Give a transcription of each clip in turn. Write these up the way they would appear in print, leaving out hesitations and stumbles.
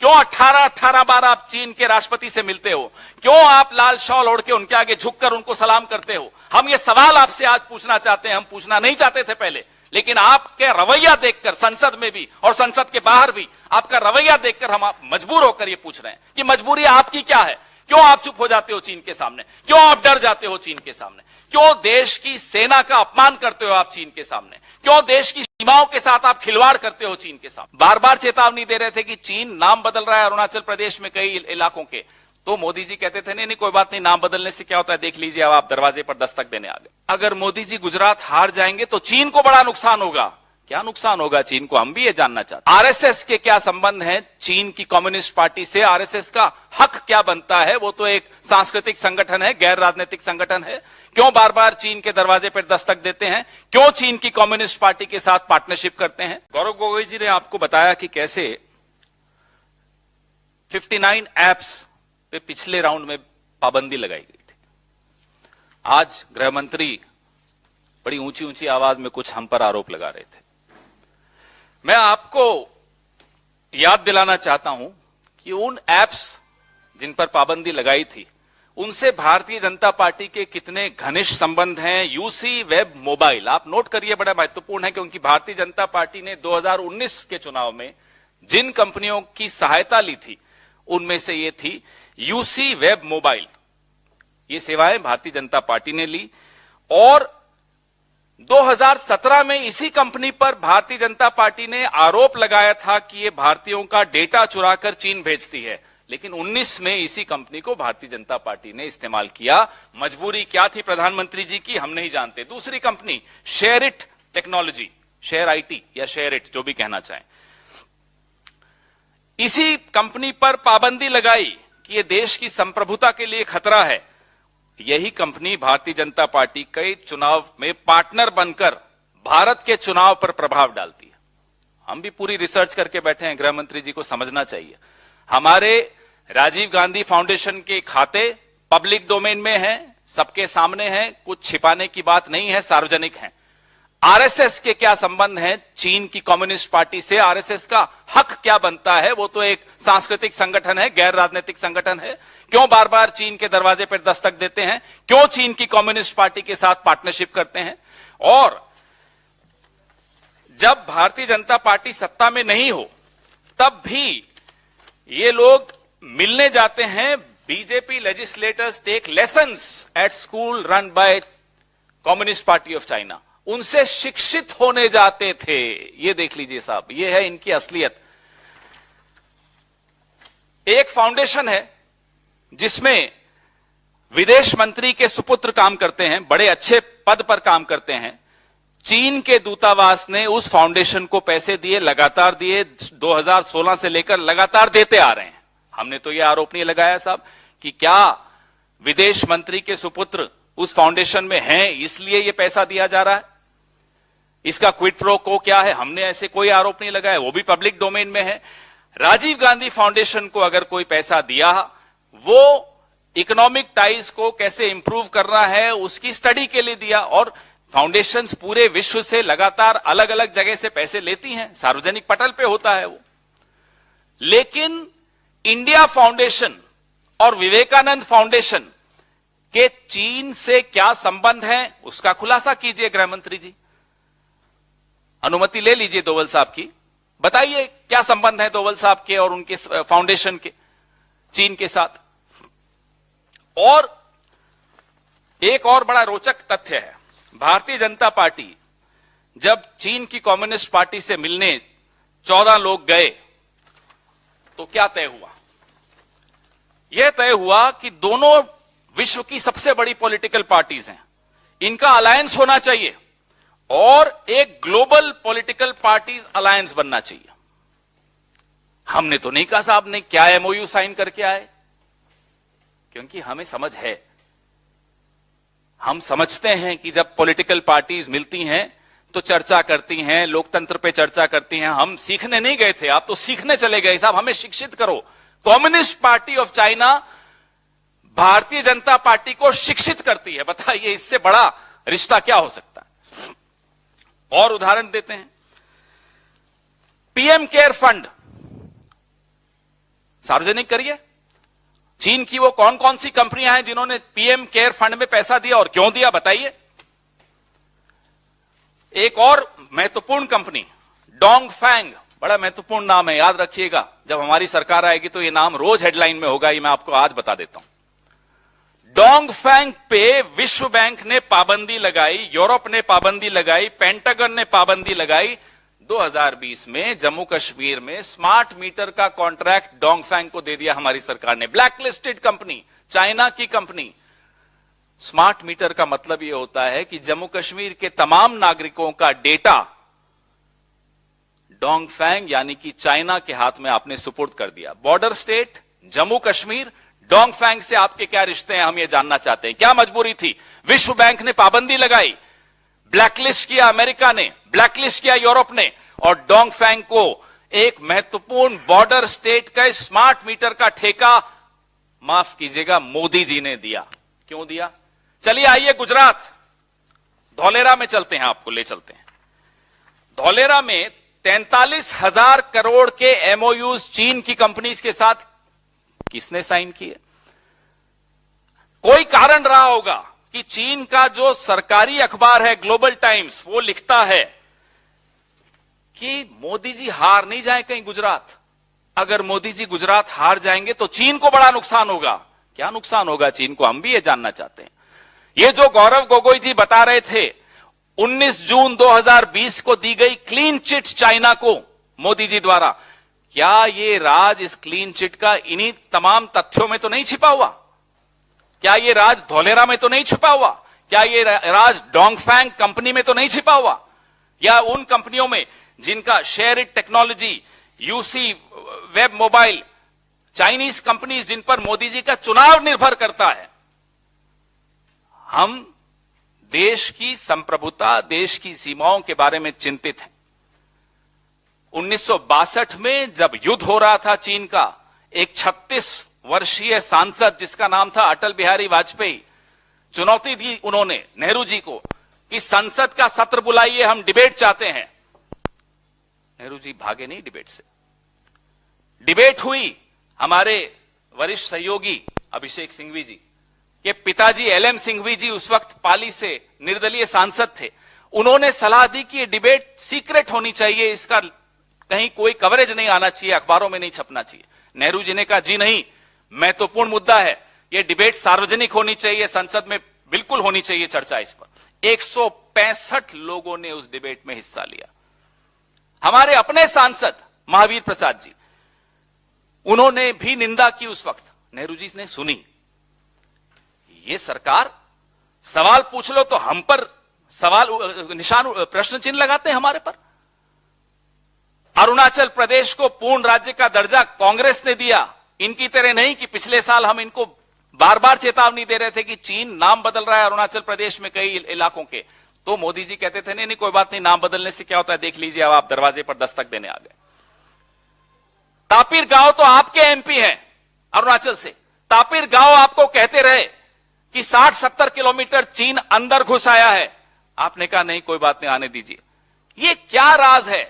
क्यों 18-18 बार आप चीन के राष्ट्रपति से मिलते हो? क्यों आप लाल शॉल ओढ़ के उनके आगे झुककर उनको सलाम करते हो? हम ये सवाल आपसे आज पूछना चाहते हैं। हम पूछना नहीं चाहते थे पहले, लेकिन आपके रवैया देखकर संसद में भी और संसद के बाहर भी आपका रवैया देखकर हम मजबूर होकर ये पूछ रहे हैं कि मजबूरी आपकी क्या है? क्यों आप चुप हो जाते हो चीन के सामने? क्यों आप डर जाते हो चीन के सामने? क्यों देश की सेना का अपमान करते हो आप चीन के सामने? क्यों देश की सीमाओं के साथ आप खिलवाड़ करते हो चीन के सामने? बार बार चेतावनी दे रहे थे कि चीन नाम बदल रहा है अरुणाचल प्रदेश में कई इलाकों के, तो मोदी जी कहते थे नहीं नहीं कोई बात नहीं, नाम बदलने से क्या होता है, देख लीजिए। अब आप दरवाजे पर दस्तक देने आ गए। अगर मोदी जी गुजरात हार जाएंगे तो चीन को बड़ा नुकसान होगा। क्या नुकसान होगा चीन को, हम भी ये जानना चाहते हैं। आरएसएस के क्या संबंध है चीन की कम्युनिस्ट पार्टी से? आरएसएस का हक क्या बनता है? वो तो एक सांस्कृतिक संगठन है, गैर राजनीतिक संगठन है। क्यों बार बार चीन के दरवाजे पर दस्तक देते हैं? क्यों चीन की कम्युनिस्ट पार्टी के साथ पार्टनरशिप करते हैं? गौरव गोगोई जी ने आपको बताया कि कैसे 59 ऐप्स पे पिछले राउंड में पाबंदी लगाई गई थी। आज गृह मंत्री बड़ी ऊंची ऊंची आवाज में कुछ हम पर आरोप लगा रहे थे। मैं आपको याद दिलाना चाहता हूं कि उन ऐप्स जिन पर पाबंदी लगाई थी उनसे भारतीय जनता पार्टी के कितने घनिष्ठ संबंध हैं। यूसी वेब मोबाइल आप नोट करिए, बड़ा महत्वपूर्ण है, क्योंकि भारतीय जनता पार्टी ने 2019 के चुनाव में जिन कंपनियों की सहायता ली थी उनमें से ये थी यूसी वेब मोबाइल। ये सेवाएं भारतीय जनता पार्टी ने ली और 2017 में इसी कंपनी पर भारतीय जनता पार्टी ने आरोप लगाया था कि ये भारतीयों का डेटा चुराकर चीन भेजती है। लेकिन 19 में इसी कंपनी को भारतीय जनता पार्टी ने इस्तेमाल किया। मजबूरी क्या थी प्रधानमंत्री जी की, हम नहीं जानते। दूसरी company share IT technology, share IT या शेयर इट जो भी कहना चाहें, इसी कंपनी पर पाबंदी लगाई कि यह देश की संप्रभुता के लिए खतरा है। यही कंपनी भारतीय जनता पार्टी के चुनाव में पार्टनर बनकर भारत के चुनाव पर प्रभाव डालती है। हम भी पूरी रिसर्च करके बैठे हैं, गृह मंत्री जी को समझना चाहिए। हमारे राजीव गांधी फाउंडेशन के खाते पब्लिक डोमेन में हैं, सबके सामने हैं, कुछ छिपाने की बात नहीं है, सार्वजनिक हैं। आरएसएस के क्या संबंध हैं चीन की कम्युनिस्ट पार्टी से? आरएसएस का हक क्या बनता है? वो तो एक सांस्कृतिक संगठन है, गैर राजनीतिक संगठन है। क्यों बार बार चीन के दरवाजे पर दस्तक देते हैं? क्यों चीन की कम्युनिस्ट पार्टी के साथ पार्टनरशिप करते हैं? और जब भारतीय जनता पार्टी सत्ता में नहीं हो तब भी ये लोग मिलने जाते हैं। BJP legislators take lessons at school run by Communist Party of China. उनसे शिक्षित होने जाते थे। ये देख लीजिए साहब, ये है इनकी असलियत। एक फाउंडेशन है जिसमें विदेश मंत्री के सुपुत्र काम करते हैं, बड़े अच्छे पद पर काम करते हैं। चीन के दूतावास ने उस फाउंडेशन को पैसे दिए, लगातार दिए, 2016 से लेकर लगातार देते आ रहे हैं। हमने तो यह आरोप नहीं लगाया साहब कि क्या विदेश मंत्री के सुपुत्र उस फाउंडेशन में हैं इसलिए यह पैसा दिया जा रहा है। इसका क्विड प्रो को क्या है, हमने ऐसे कोई आरोप नहीं लगाया, वो भी पब्लिक डोमेन में है। राजीव गांधी फाउंडेशन को अगर कोई पैसा दिया, वो इकोनॉमिक टाइज को कैसे इंप्रूव करना है उसकी स्टडी के लिए दिया। और फाउंडेशंस पूरे विश्व से लगातार अलग अलग जगह से पैसे लेती हैं, सार्वजनिक पटल पे होता है वो। लेकिन इंडिया फाउंडेशन और विवेकानंद फाउंडेशन के चीन से क्या संबंध है उसका खुलासा कीजिए गृह मंत्री जी। अनुमति ले लीजिए दोवल साहब की, बताइए क्या संबंध है दोवल साहब के और उनके फाउंडेशन के चीन के साथ। और एक और बड़ा रोचक तथ्य है, भारतीय जनता पार्टी जब चीन की कम्युनिस्ट पार्टी से मिलने 14 लोग गए तो क्या तय हुआ? यह तय हुआ कि दोनों विश्व की सबसे बड़ी पॉलिटिकल पार्टीज हैं, इनका अलायंस होना चाहिए और एक ग्लोबल पॉलिटिकल पार्टीज अलायंस बनना चाहिए। हमने तो नहीं कहा साहब ने क्या एमओयू साइन करके आए, क्योंकि हमें समझ है, हम समझते हैं कि जब पॉलिटिकल पार्टीज मिलती हैं तो चर्चा करती हैं, लोकतंत्र पे चर्चा करती हैं। हम सीखने नहीं गए थे, आप तो सीखने चले गए साहब, हमें शिक्षित करो। Communist Party of China Bharatiya Janata party को शिक्षित करती है, बताइए इससे बड़ा रिश्ता क्या हो सकता है। और उदाहरण देते हैं, पीएम केयर फंड सार्वजनिक करिए। चीन की वो कौन कौन सी कंपनियां हैं जिन्होंने पीएम केयर फंड में पैसा दिया और क्यों दिया, बताइए। एक और महत्वपूर्ण कंपनी डोंगफैंग, बड़ा महत्वपूर्ण नाम है, याद रखिएगा। जब हमारी सरकार आएगी तो ये नाम रोज हेडलाइन में होगा, ये मैं आपको आज बता देता हूं। डोंगफैंग पे विश्व बैंक ने पाबंदी लगाई, यूरोप ने पाबंदी लगाई, पेंटागन ने पाबंदी लगाई। 2020 में जम्मू कश्मीर में स्मार्ट मीटर का कॉन्ट्रैक्ट डोंगफैंग को दे दिया हमारी सरकार ने। ब्लैकलिस्टेड कंपनी, चाइना की कंपनी। स्मार्ट मीटर का मतलब यह होता है कि जम्मू कश्मीर के तमाम नागरिकों का डेटा डोंगफैंग यानी कि चाइना के हाथ में आपने सुपुर्द कर दिया। बॉर्डर स्टेट जम्मू कश्मीर, डोंगफैंग से आपके क्या रिश्ते हैं, हम ये जानना चाहते हैं। क्या मजबूरी थी? विश्व बैंक ने पाबंदी लगाई, ब्लैकलिस्ट किया अमेरिका ने, ब्लैकलिस्ट किया यूरोप ने, और डोंगफैंग को एक महत्वपूर्ण बॉर्डर स्टेट का स्मार्ट मीटर का ठेका, माफ कीजिएगा, मोदी जी ने दिया। क्यों दिया? चलिए आइए गुजरात धौलेरा में चलते हैं, आपको ले चलते हैं। धौलेरा में 43,000 करोड़ के एमओयूज चीन की कंपनीज के साथ किसने साइन किए? कोई कारण रहा होगा कि चीन का जो सरकारी अखबार है ग्लोबल टाइम्स, वो लिखता है कि मोदी जी हार नहीं जाए कहीं गुजरात। अगर मोदी जी गुजरात हार जाएंगे तो चीन को बड़ा नुकसान होगा। क्या नुकसान होगा चीन को, हम भी ये जानना चाहते हैं। ये जो गौरव गोगोई जी बता रहे थे, 19 जून 2020 को दी गई क्लीन चिट चाइना को मोदी जी द्वारा, क्या ये राज इस क्लीन चिट का इन्हीं तमाम तथ्यों में तो नहीं छिपा हुआ? क्या ये राज धौलेरा में तो नहीं छिपा हुआ? क्या ये राज डोंगफैंग कंपनी में तो नहीं छिपा हुआ? या उन कंपनियों में जिनका share IT technology, UC web mobile, Chinese companies जिन पर मोदी जी का चुनाव निर्भर करता है। हम देश की संप्रभुता, देश की सीमाओं के बारे में चिंतित हैं। 1962 में जब युद्ध हो रहा था चीन का, एक 36 वर्षीय सांसद जिसका नाम था अटल बिहारी वाजपेयी, चुनौती दी उन्होंने नेहरू जी को कि संसद का सत्र बुलाइए, हम डिबेट चाहते हैं। नेहरू जी भागे नहीं डिबेट से। डिबेट हुई। हमारे वरिष्ठ सहयोगी अभिषेक सिंघवी जी के पिताजी एलएम सिंघवी जी उस वक्त पाली से निर्दलीय सांसद थे। उन्होंने सलाह दी कि ये डिबेट सीक्रेट होनी चाहिए, इसका कहीं कोई कवरेज नहीं आना चाहिए, अखबारोरों में नहीं छपना चाहिए। नेहरू जी ने कहा जी नहीं, महत्वपूर्ण मुद्दा है, यह डिबेट सार्वजनिक होनी चाहिए, संसद में बिल्कुल होनी चाहिए चर्चा इस पर। 165 लोगों ने उस डिबेट में हिस्सा लिया। हमारे अपने सांसद महावीर प्रसाद जी, उन्होंने भी निंदा की उस वक्त। नेहरू जी ने सुनी। ये सरकार सवाल पूछ लो तो हम पर सवाल निशान, प्रश्न चिन्ह लगाते हैं हमारे पर। अरुणाचल प्रदेश को पूर्ण राज्य का दर्जा कांग्रेस ने दिया। इनकी तरह नहीं कि पिछले साल हम इनको बार बार चेतावनी दे रहे थे कि चीन नाम बदल रहा है अरुणाचल प्रदेश में कई इलाकों के, तो मोदी जी कहते थे नहीं नहीं कोई बात नहीं, नाम बदलने से क्या होता है, देख लीजिए, अब आप दरवाजे पर दस्तक देने आ गए। तापिर गांव तो आपके एमपी हैं अरुणाचल से। तापिर गांव आपको कहते रहे कि 60-70 किलोमीटर चीन अंदर घुस आया है, आपने कहा नहीं कोई बात नहीं, आने दीजिए। ये क्या राज है?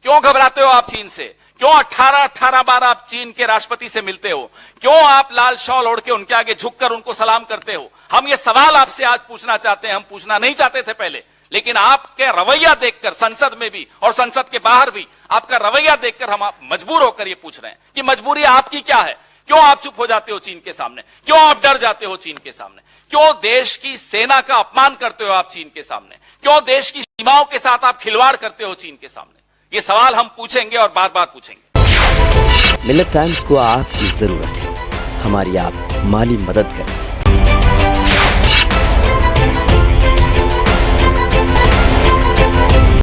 क्यों घबराते हो आप चीन से? क्यों 18 बार आप चीन के राष्ट्रपति से मिलते हो? क्यों आप लाल शॉल ओढ़ के उनके आगे झुककर उनको सलाम करते हो? हम ये सवाल आपसे आज पूछना चाहते हैं। हम पूछना नहीं चाहते थे पहले, लेकिन आपके रवैया देखकर संसद में भी और संसद के बाहर भी आपका रवैया देखकर हम मजबूर होकर ये पूछ रहे हैं कि मजबूरी आपकी क्या है? क्यों आप चुप हो जाते हो चीन के सामने? क्यों आप डर जाते हो चीन के सामने? क्यों देश की सेना का अपमान करते हो आप चीन के सामने? क्यों देश की सीमाओं के साथ आप खिलवाड़ करते हो चीन के सामने? ये सवाल हम पूछेंगे और बार बार पूछेंगे। मिलत टाइम्स को आपकी जरूरत है, हमारी आप माली मदद करें।